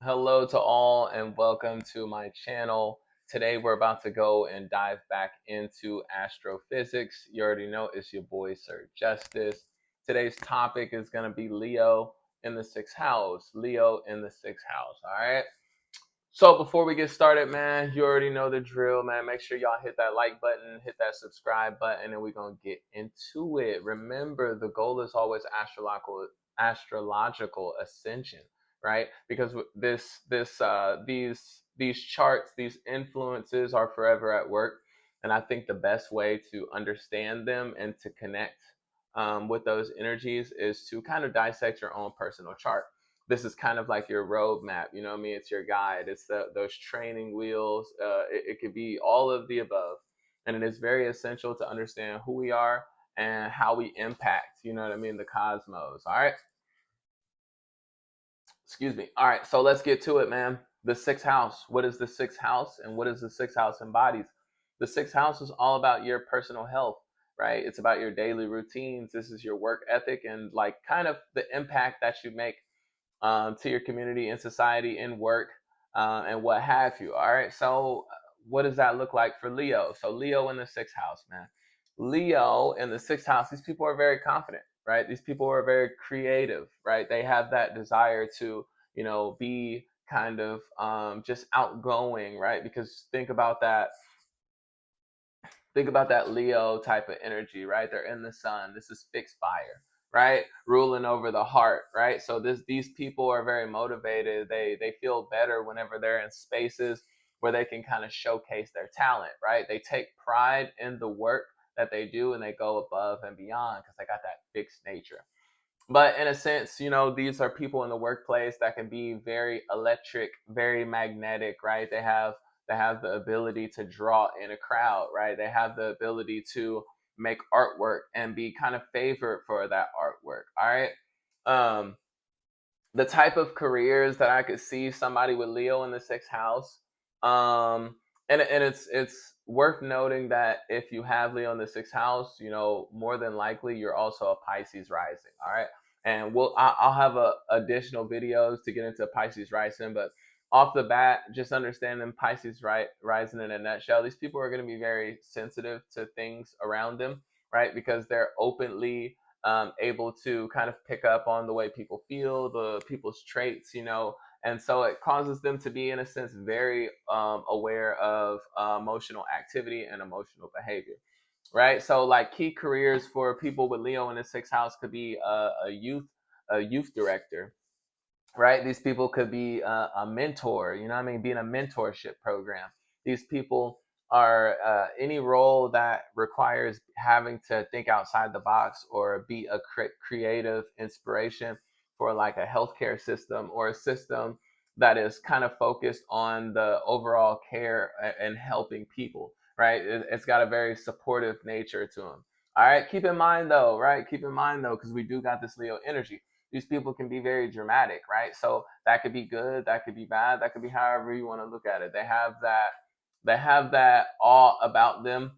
Hello to all and welcome to my channel. Today we're about to go and dive back into astrophysics. You already know it's your boy Sir Justice. Today's topic is going to be Leo in the sixth house. Leo in the sixth house. All right. So before we get started, man, you already know the drill, man. Make sure y'all hit that like button, hit that subscribe button, and we're gonna get into it. Remember, the goal is always astrological ascension, right? Because these charts, these influences are forever at work, and I think the best way to understand them and to connect with those energies is to kind of dissect your own personal chart. This is kind of like your roadmap. You know what I mean? It's your guide. It's those training wheels. It could be all of the above. And it is very essential to understand who we are and how we impact, you know what I mean, the cosmos. All right. Excuse me. All right. So let's get to it, man. The sixth house. What is the sixth house and what is the sixth house embodies? The sixth house is all about your personal health, right? It's about your daily routines. This is your work ethic and like kind of the impact that you make to your community and society in work and what have you. All right. So, what does that look like for Leo? So, Leo in the sixth house, man. Leo in the sixth house, these people are very confident, right? These people are very creative, right? They have that desire to, be kind of just outgoing, right? Because think about that Leo type of energy, right? They're in the sun. This is fixed fire, right? Ruling over the heart, right? So these people are very motivated. They feel better whenever they're in spaces where they can kind of showcase their talent, right? They take pride in the work that they do and they go above and beyond because they got that fixed nature. But in a sense, these are people in the workplace that can be very electric, very magnetic, right? They have the ability to draw in a crowd, right? They have the ability to make artwork and be kind of favored for that artwork. All right. Um, the type of careers that I could see somebody with Leo in the sixth house. And it's worth noting that if you have Leo in the sixth house, more than likely you're also a Pisces rising. All right. And I'll have additional videos to get into Pisces rising, but off the bat, just understanding Pisces rising in a nutshell, these people are going to be very sensitive to things around them, right? Because they're openly able to kind of pick up on the way people feel, the people's traits, and so it causes them to be, in a sense, very aware of emotional activity and emotional behavior, right? So, like key careers for people with Leo in the sixth house could be a youth director, right? These people could be a mentor, you know what I mean? Being a mentorship program. These people are any role that requires having to think outside the box or be a creative inspiration for like a healthcare system or a system that is kind of focused on the overall care and helping people, right? It's got a very supportive nature to them. All right, keep in mind though, right? Keep in mind though, because we do got this Leo energy, these people can be very dramatic, right? So that could be good, that could be bad, that could be however you want to look at it. They have that awe about them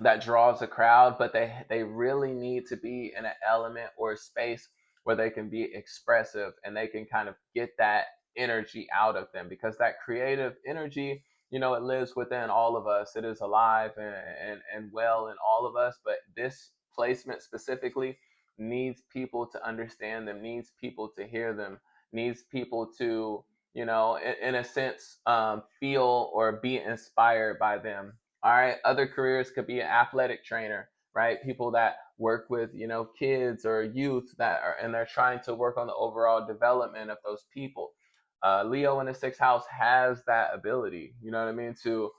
that draws a crowd, but they really need to be in an element or a space where they can be expressive and they can kind of get that energy out of them because that creative energy, it lives within all of us. It is alive and well in all of us, but this placement specifically needs people to understand them, needs people to hear them, needs people to, in a sense, feel or be inspired by them. All right. Other careers could be an athletic trainer, right? People that work with, kids or youth that are, and they're trying to work on the overall development of those people. Leo in the sixth house has that ability, you know what I mean, to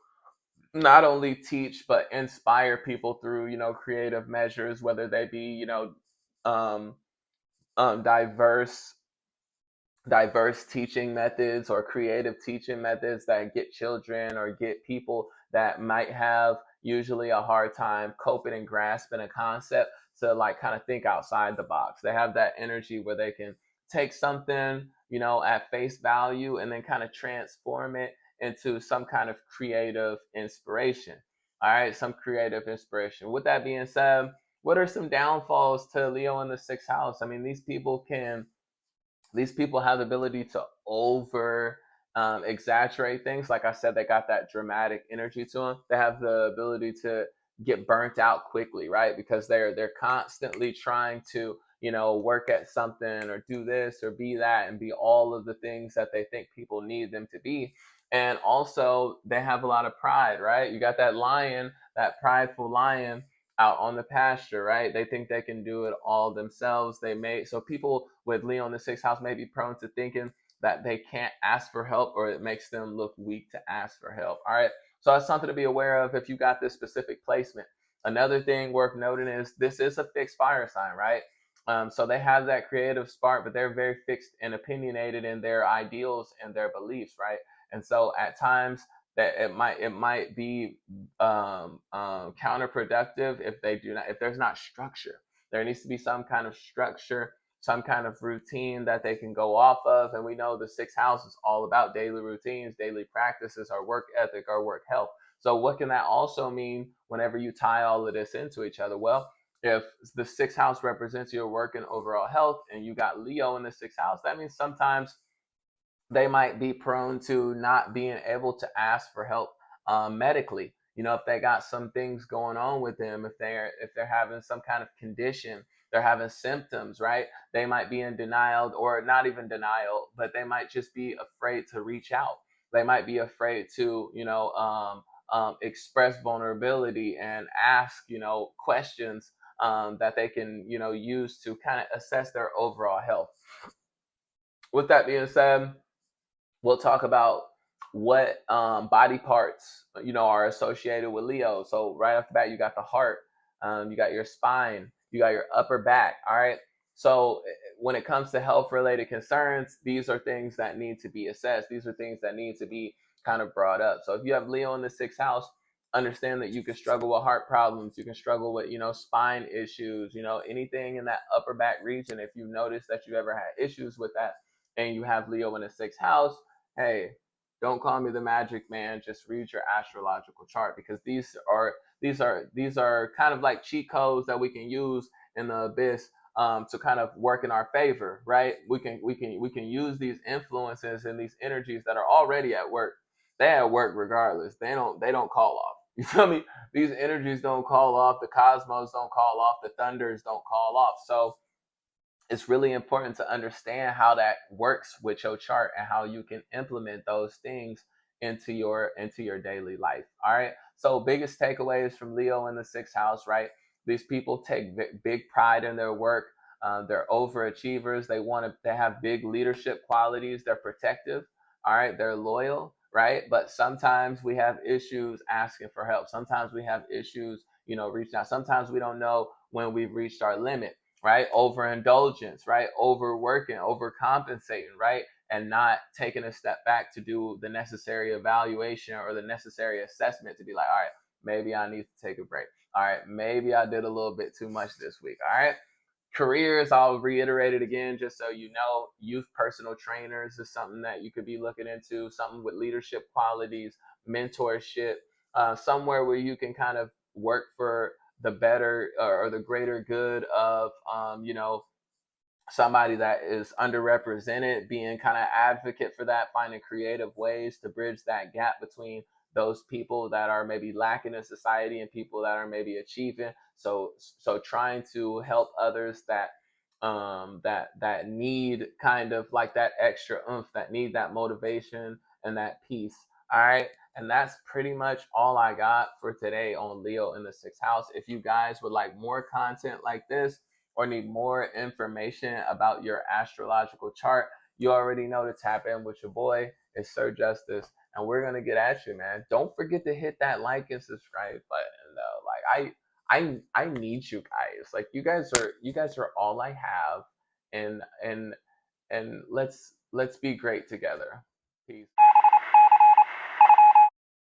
not only teach but inspire people through, creative measures, whether they be, um, diverse teaching methods or creative teaching methods that get children or get people that might have usually a hard time coping and grasping a concept to like kind of think outside the box. They have that energy where they can take something, at face value and then kind of transform it into some kind of creative inspiration. All right, some creative inspiration. With that being said, what are some downfalls to Leo in the sixth house? I mean, these people can These people have the ability to over exaggerate things. Like I said, they got that dramatic energy to them. They have the ability to get burnt out quickly, right? Because they're constantly trying to, work at something or do this or be that and be all of the things that they think people need them to be. And also they have a lot of pride, right? You got that lion, that prideful lion out on the pasture, right? They think they can do it all themselves. So people with Leo in the sixth house may be prone to thinking that they can't ask for help, or it makes them look weak to ask for help. All right. So that's something to be aware of if you got this specific placement. Another thing worth noting is this is a fixed fire sign, right? So they have that creative spark, but they're very fixed and opinionated in their ideals and their beliefs, right? And so at times that it might be counterproductive if there's not structure. There needs to be some kind of structure, some kind of routine that they can go off of. And we know the sixth house is all about daily routines, daily practices, our work ethic, our work health. So what can that also mean whenever you tie all of this into each other? Well, if the sixth house represents your work and overall health, and you got Leo in the sixth house, that means sometimes they might be prone to not being able to ask for help medically. If they got some things going on with them, if they're having some kind of condition, they're having symptoms, right? They might be in denial, or not even denial, but they might just be afraid to reach out. They might be afraid to, express vulnerability and ask, questions that they can, use to kind of assess their overall health. With that being said, we'll talk about what body parts are associated with Leo. So right off the bat, you got the heart, you got your spine, you got your upper back. All right. So when it comes to health related concerns, these are things that need to be assessed. These are things that need to be kind of brought up. So if you have Leo in the sixth house, understand that you can struggle with heart problems. You can struggle with, spine issues, anything in that upper back region. If you notice that you ever had issues with that and you have Leo in the sixth house, hey, don't call me the magic man. Just read your astrological chart, because these are kind of like cheat codes that we can use in the abyss to kind of work in our favor, right? We can use these influences and these energies that are already at work. They at work regardless. They don't call off. You feel me? These energies don't call off. The cosmos don't call off. The thunders don't call off. So it's really important to understand how that works with your chart and how you can implement those things into your daily life. All right. So biggest takeaways from Leo in the sixth house, right? These people take big pride in their work. They're overachievers. They have big leadership qualities. They're protective. All right. They're loyal. Right. But sometimes we have issues asking for help. Sometimes we have issues, reaching out. Sometimes we don't know when we've reached our limit, right? Overindulgence, right? Overworking, overcompensating, right? And not taking a step back to do the necessary evaluation or the necessary assessment to be like, all right, maybe I need to take a break. All right, maybe I did a little bit too much this week. All right. Careers, I'll reiterate it again just so you know. Youth personal trainers is something that you could be looking into, something with leadership qualities, mentorship, somewhere where you can kind of work for the better or the greater good of somebody that is underrepresented, being kind of advocate for that, finding creative ways to bridge that gap between those people that are maybe lacking in society and people that are maybe achieving. So trying to help others that need kind of like that extra oomph, that need that motivation and that peace. All right. And that's pretty much all I got for today on Leo in the sixth house. If you guys would like more content like this, or need more information about your astrological chart, you already know to tap in with your boy. It's Sir Justice, and we're gonna get at you, man. Don't forget to hit that like and subscribe button, though. Like I need you guys. Like you guys are all I have, and let's be great together. Peace.